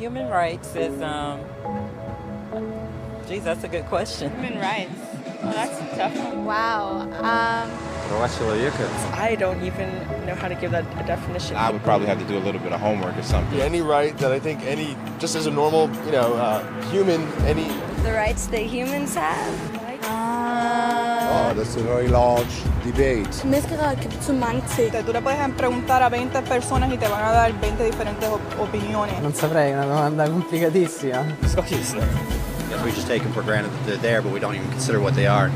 Human rights is, geez, that's a good question. Human rights. Well, that's a tough one. Wow. I don't even know how to give that a definition. I would probably have to do a little bit of homework or something. Any right that I think just as a normal, human, The rights that humans have. Oh, that's a very large debate. Menneskerettigheder kan betyde mange ting. Tú le puedes preguntar a 20 personas y te van a dar 20 diferentes opiniones. Non saprei, una domanda complicatissima. Guess we just take them for granted that they're there, but we don't even consider what they are.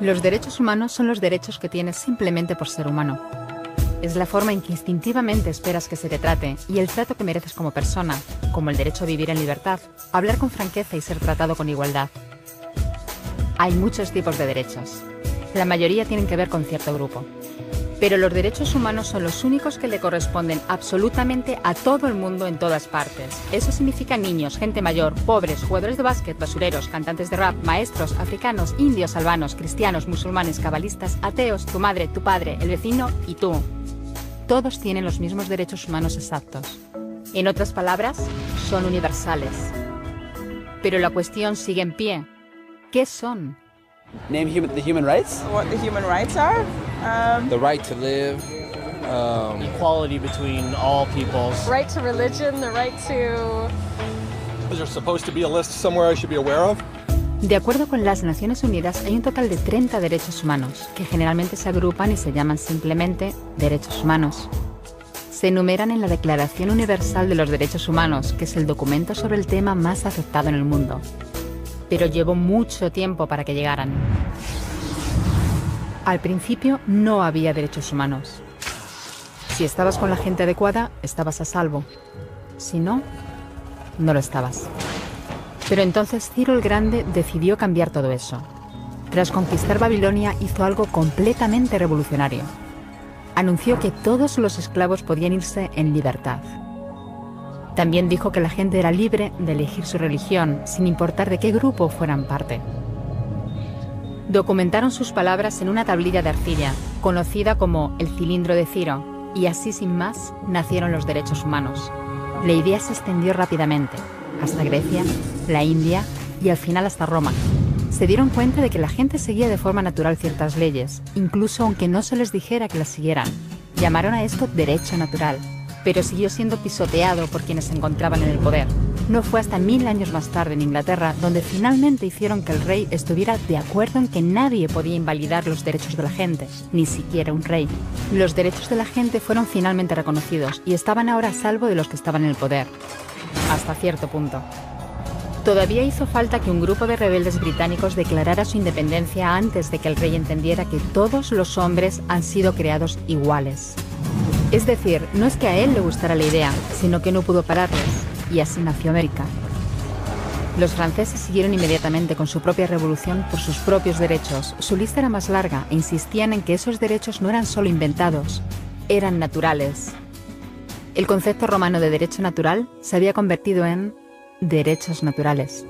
Los derechos humanos son los derechos que tienes simplemente por ser humano. Es la forma en que instintivamente esperas que se te trate y el trato que mereces como persona, como el derecho a vivir en libertad, hablar con franqueza y ser tratado con igualdad. Hay muchos tipos de derechos. La mayoría tienen que ver con cierto grupo. Pero los derechos humanos son los únicos que le corresponden absolutamente a todo el mundo en todas partes. Eso significa niños, gente mayor, pobres, jugadores de básquet, basureros, cantantes de rap, maestros, africanos, indios, albanos, cristianos, musulmanes, cabalistas, ateos, tu madre, tu padre, el vecino y tú. Todos tienen los mismos derechos humanos exactos. En otras palabras, son universales. Pero la cuestión sigue en pie. ¿Qué son? Name the human rights? What the human rights are? the right to live, equality between all peoples. Right to religion, the right to... Is there supposed to be a list somewhere I should be aware of? De acuerdo con las Naciones Unidas, hay un total de 30 derechos humanos, que generalmente se agrupan y se llaman simplemente derechos humanos. Se enumeran en la Declaración Universal de los Derechos Humanos, que es el documento sobre el tema más aceptado en el mundo. Pero llevó mucho tiempo para que llegaran. Al principio no había derechos humanos. Si estabas con la gente adecuada, estabas a salvo. Si no, no lo estabas. Pero entonces Ciro el Grande decidió cambiar todo eso. Tras conquistar Babilonia, hizo algo completamente revolucionario. Anunció que todos los esclavos podían irse en libertad. También dijo que la gente era libre de elegir su religión, sin importar de qué grupo fueran parte. Documentaron sus palabras en una tablilla de arcilla, conocida como el cilindro de Ciro, y así sin más nacieron los derechos humanos. La idea se extendió rápidamente, hasta Grecia, la India y al final hasta Roma. Se dieron cuenta de que la gente seguía de forma natural ciertas leyes, incluso aunque no se les dijera que las siguieran. Llamaron a esto derecho natural, pero siguió siendo pisoteado por quienes se encontraban en el poder. No fue hasta 1000 años más tarde en Inglaterra donde finalmente hicieron que el rey estuviera de acuerdo en que nadie podía invalidar los derechos de la gente, ni siquiera un rey. Los derechos de la gente fueron finalmente reconocidos y estaban ahora a salvo de los que estaban en el poder. Hasta cierto punto. Todavía hizo falta que un grupo de rebeldes británicos declarara su independencia antes de que el rey entendiera que todos los hombres han sido creados iguales. Es decir, no es que a él le gustara la idea, sino que no pudo pararles, y así nació América. Los franceses siguieron inmediatamente con su propia revolución por sus propios derechos. Su lista era más larga e insistían en que esos derechos no eran solo inventados, eran naturales. El concepto romano de derecho natural se había convertido en derechos naturales.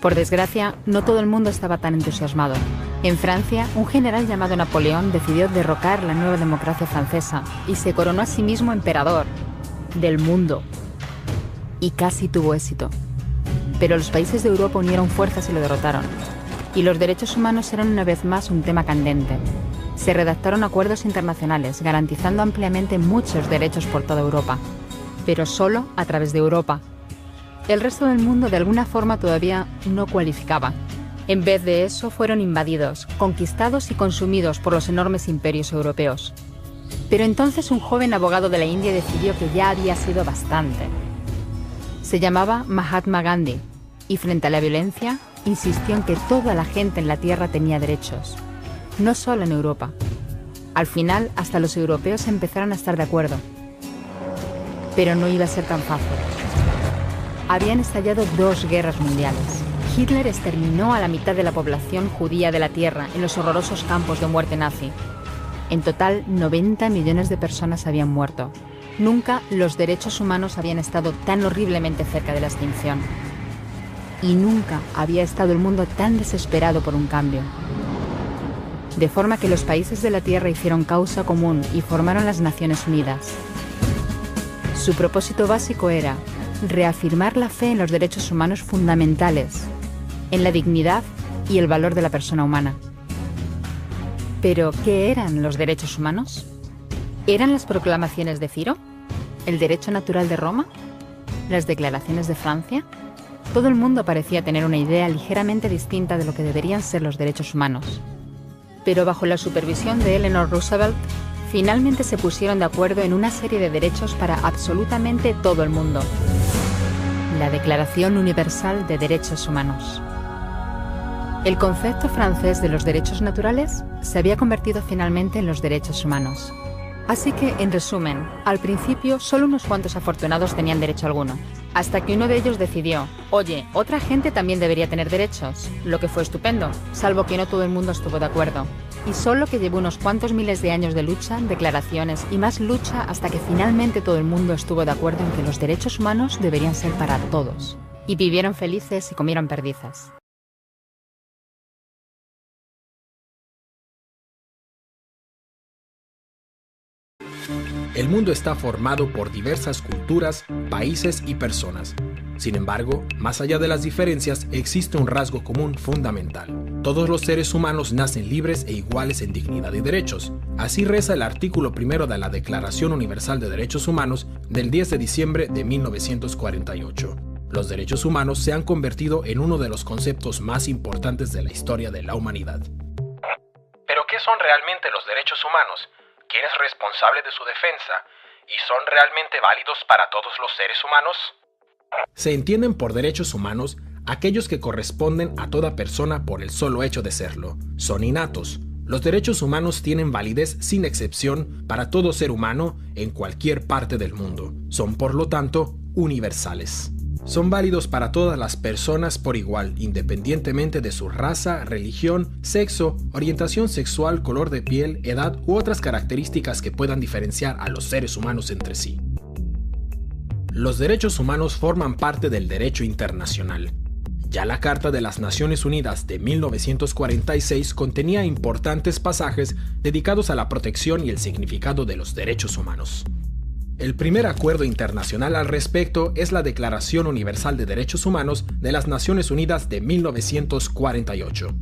Por desgracia, no todo el mundo estaba tan entusiasmado. En Francia, un general llamado Napoleón decidió derrocar la nueva democracia francesa y se coronó a sí mismo emperador del mundo. Y casi tuvo éxito. Pero los países de Europa unieron fuerzas y lo derrotaron. Y los derechos humanos eran una vez más un tema candente. Se redactaron acuerdos internacionales garantizando ampliamente muchos derechos por toda Europa, pero solo a través de Europa. El resto del mundo de alguna forma todavía no cualificaba. En vez de eso fueron invadidos, conquistados y consumidos por los enormes imperios europeos. Pero entonces un joven abogado de la India decidió que ya había sido bastante. Se llamaba Mahatma Gandhi y frente a la violencia insistió en que toda la gente en la tierra tenía derechos. No solo en Europa. Al final, hasta los europeos empezaron a estar de acuerdo. Pero no iba a ser tan fácil. Habían estallado 2 guerras mundiales. Hitler exterminó a la mitad de la población judía de la Tierra en los horrorosos campos de muerte nazi. En total, 90 millones de personas habían muerto. Nunca los derechos humanos habían estado tan horriblemente cerca de la extinción. y nunca había estado el mundo tan desesperado por un cambio. De forma que los países de la Tierra hicieron causa común y formaron las Naciones Unidas. Su propósito básico era reafirmar la fe en los derechos humanos fundamentales, en la dignidad y el valor de la persona humana. ¿Pero qué eran los derechos humanos? ¿Eran las proclamaciones de Ciro? ¿El derecho natural de Roma? ¿Las declaraciones de Francia? Todo el mundo parecía tener una idea ligeramente distinta de lo que deberían ser los derechos humanos. Pero bajo la supervisión de Eleanor Roosevelt, finalmente se pusieron de acuerdo en una serie de derechos para absolutamente todo el mundo. La Declaración Universal de Derechos Humanos. El concepto francés de los derechos naturales se había convertido finalmente en los derechos humanos. Así que, en resumen, al principio solo unos cuantos afortunados tenían derecho alguno, hasta que uno de ellos decidió, oye, otra gente también debería tener derechos, lo que fue estupendo, salvo que no todo el mundo estuvo de acuerdo. Y solo que llevó unos cuantos miles de años de lucha, declaraciones y más lucha hasta que finalmente todo el mundo estuvo de acuerdo en que los derechos humanos deberían ser para todos. Y vivieron felices y comieron perdices. El mundo está formado por diversas culturas, países y personas. Sin embargo, más allá de las diferencias, existe un rasgo común fundamental. Todos los seres humanos nacen libres e iguales en dignidad y derechos. Así reza el artículo 1 de la Declaración Universal de Derechos Humanos del 10 de diciembre de 1948. Los derechos humanos se han convertido en uno de los conceptos más importantes de la historia de la humanidad. ¿Pero qué son realmente los derechos humanos? ¿Quién es responsable de su defensa? ¿Y son realmente válidos para todos los seres humanos? Se entienden por derechos humanos aquellos que corresponden a toda persona por el solo hecho de serlo. Son innatos. Los derechos humanos tienen validez sin excepción para todo ser humano en cualquier parte del mundo. Son, por lo tanto, universales. Son válidos para todas las personas por igual, independientemente de su raza, religión, sexo, orientación sexual, color de piel, edad u otras características que puedan diferenciar a los seres humanos entre sí. Los derechos humanos forman parte del derecho internacional. Ya la Carta de las Naciones Unidas de 1946 contenía importantes pasajes dedicados a la protección y el significado de los derechos humanos. El primer acuerdo internacional al respecto es la Declaración Universal de Derechos Humanos de las Naciones Unidas de 1948.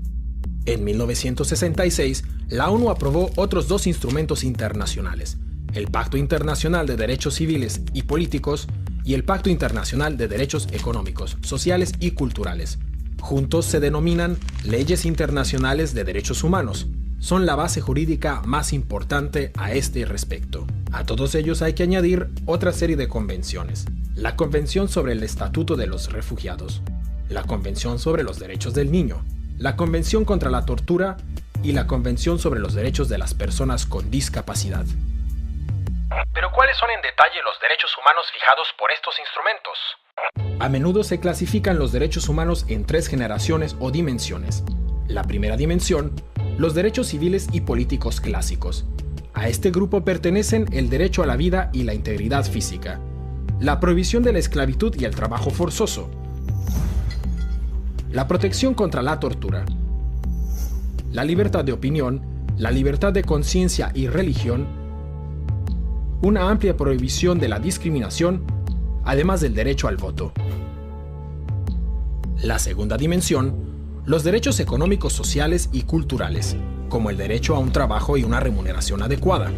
En 1966, la ONU aprobó otros dos instrumentos internacionales, el Pacto Internacional de Derechos Civiles y Políticos y el Pacto Internacional de Derechos Económicos, Sociales y Culturales. Juntos se denominan Leyes Internacionales de Derechos Humanos. Son la base jurídica más importante a este respecto. A todos ellos hay que añadir otra serie de convenciones. La Convención sobre el Estatuto de los Refugiados, la Convención sobre los Derechos del Niño, la Convención contra la Tortura y la Convención sobre los Derechos de las Personas con Discapacidad. ¿Pero cuáles son en detalle los derechos humanos fijados por estos instrumentos? A menudo se clasifican los derechos humanos en 3 generaciones o dimensiones. La primera dimensión, los derechos civiles y políticos clásicos. A este grupo pertenecen el derecho a la vida y la integridad física, la prohibición de la esclavitud y el trabajo forzoso, la protección contra la tortura, la libertad de opinión, la libertad de conciencia y religión, una amplia prohibición de la discriminación, además del derecho al voto. La segunda dimensión, los derechos económicos, sociales y culturales, como el derecho a un trabajo y una remuneración adecuada,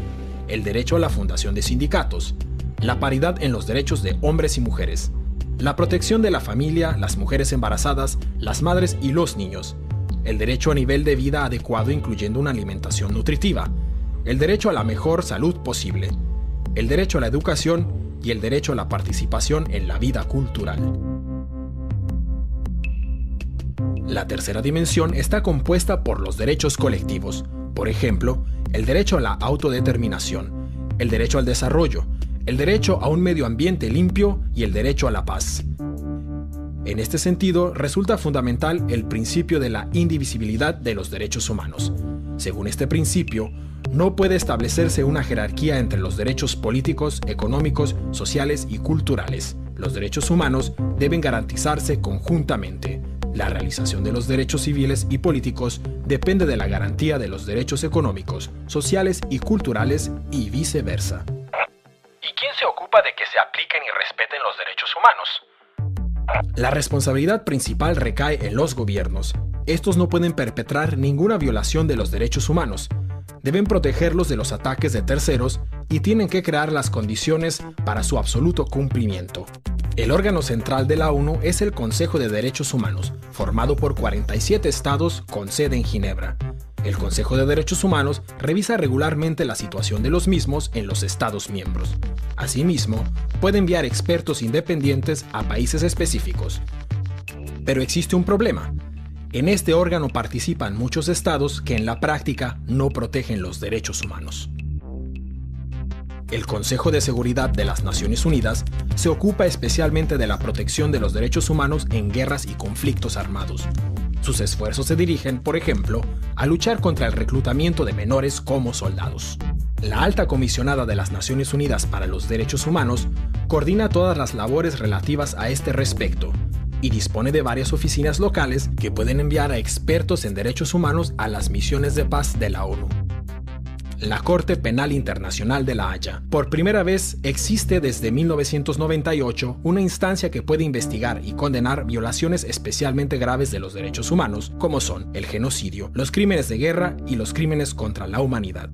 el derecho a la fundación de sindicatos, la paridad en los derechos de hombres y mujeres, la protección de la familia, las mujeres embarazadas, las madres y los niños, el derecho a nivel de vida adecuado incluyendo una alimentación nutritiva, el derecho a la mejor salud posible, el derecho a la educación y el derecho a la participación en la vida cultural. La tercera dimensión está compuesta por los derechos colectivos, por ejemplo, el derecho a la autodeterminación, el derecho al desarrollo, el derecho a un medio ambiente limpio y el derecho a la paz. En este sentido, resulta fundamental el principio de la indivisibilidad de los derechos humanos. Según este principio, no puede establecerse una jerarquía entre los derechos políticos, económicos, sociales y culturales. Los derechos humanos deben garantizarse conjuntamente. La realización de los derechos civiles y políticos depende de la garantía de los derechos económicos, sociales y culturales y viceversa. ¿Y quién se ocupa de que se apliquen y respeten los derechos humanos? La responsabilidad principal recae en los gobiernos. Estos no pueden perpetrar ninguna violación de los derechos humanos. Deben protegerlos de los ataques de terceros y tienen que crear las condiciones para su absoluto cumplimiento. El órgano central de la ONU es el Consejo de Derechos Humanos, formado por 47 estados con sede en Ginebra. El Consejo de Derechos Humanos revisa regularmente la situación de los mismos en los estados miembros. Asimismo, puede enviar expertos independientes a países específicos. Pero existe un problema. En este órgano participan muchos estados que en la práctica no protegen los derechos humanos. El Consejo de Seguridad de las Naciones Unidas se ocupa especialmente de la protección de los derechos humanos en guerras y conflictos armados. Sus esfuerzos se dirigen, por ejemplo, a luchar contra el reclutamiento de menores como soldados. La Alta Comisionada de las Naciones Unidas para los Derechos Humanos coordina todas las labores relativas a este respecto y dispone de varias oficinas locales que pueden enviar a expertos en derechos humanos a las misiones de paz de la ONU. La Corte Penal Internacional de La Haya. Por primera vez existe desde 1998 una instancia que puede investigar y condenar violaciones especialmente graves de los derechos humanos, como son el genocidio, los crímenes de guerra y los crímenes contra la humanidad.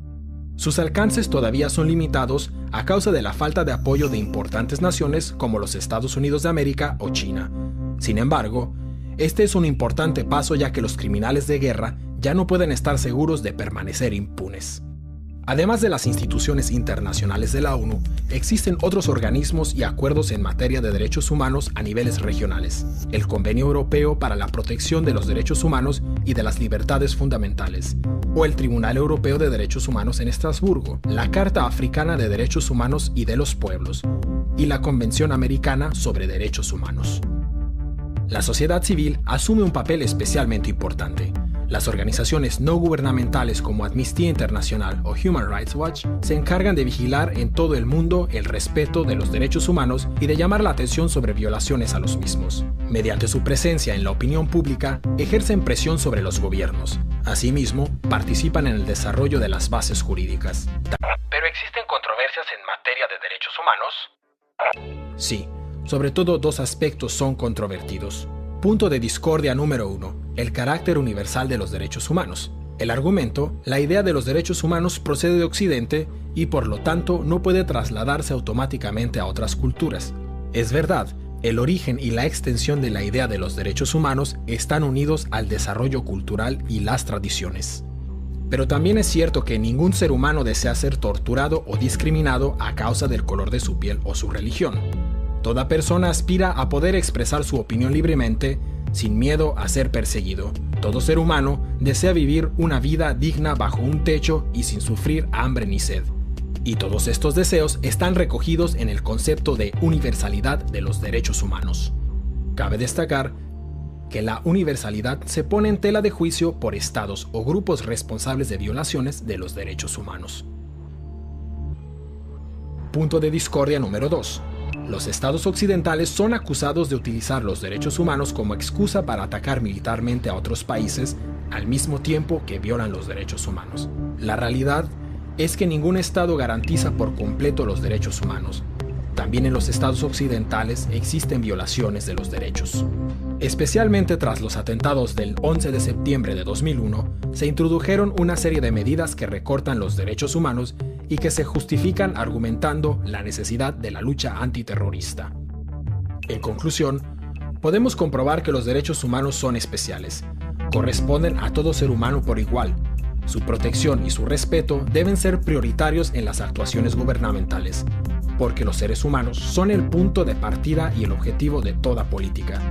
Sus alcances todavía son limitados a causa de la falta de apoyo de importantes naciones como los Estados Unidos de América o China. Sin embargo, este es un importante paso ya que los criminales de guerra ya no pueden estar seguros de permanecer impunes. Además de las instituciones internacionales de la ONU, existen otros organismos y acuerdos en materia de derechos humanos a niveles regionales. El Convenio Europeo para la Protección de los Derechos Humanos y de las Libertades Fundamentales, o el Tribunal Europeo de Derechos Humanos en Estrasburgo, la Carta Africana de Derechos Humanos y de los Pueblos, y la Convención Americana sobre Derechos Humanos. La sociedad civil asume un papel especialmente importante. Las organizaciones no gubernamentales como Amnistía Internacional o Human Rights Watch se encargan de vigilar en todo el mundo el respeto de los derechos humanos y de llamar la atención sobre violaciones a los mismos. Mediante su presencia en la opinión pública, ejercen presión sobre los gobiernos. Asimismo, participan en el desarrollo de las bases jurídicas. ¿Pero existen controversias en materia de derechos humanos? Sí, sobre todo dos aspectos son controvertidos. Punto de discordia número 1. El carácter universal de los derechos humanos. El argumento, la idea de los derechos humanos procede de Occidente y por lo tanto no puede trasladarse automáticamente a otras culturas. Es verdad, el origen y la extensión de la idea de los derechos humanos están unidos al desarrollo cultural y las tradiciones. Pero también es cierto que ningún ser humano desea ser torturado o discriminado a causa del color de su piel o su religión. Toda persona aspira a poder expresar su opinión libremente, sin miedo a ser perseguido. Todo ser humano desea vivir una vida digna bajo un techo y sin sufrir hambre ni sed. Y todos estos deseos están recogidos en el concepto de universalidad de los derechos humanos. Cabe destacar que la universalidad se pone en tela de juicio por estados o grupos responsables de violaciones de los derechos humanos. Punto de discordia número 2. Los estados occidentales son acusados de utilizar los derechos humanos como excusa para atacar militarmente a otros países al mismo tiempo que violan los derechos humanos. La realidad es que ningún estado garantiza por completo los derechos humanos. También en los estados occidentales existen violaciones de los derechos. Especialmente tras los atentados del 11 de septiembre de 2001, se introdujeron una serie de medidas que recortan los derechos humanos y que se justifican argumentando la necesidad de la lucha antiterrorista. En conclusión, podemos comprobar que los derechos humanos son especiales. Corresponden a todo ser humano por igual. Su protección y su respeto deben ser prioritarios en las actuaciones gubernamentales, porque los seres humanos son el punto de partida y el objetivo de toda política.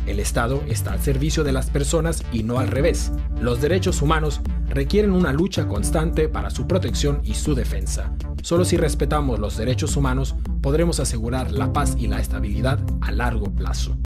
El Estado está al servicio de las personas y no al revés. Los derechos humanos requieren una lucha constante para su protección y su defensa. Solo si respetamos los derechos humanos podremos asegurar la paz y la estabilidad a largo plazo.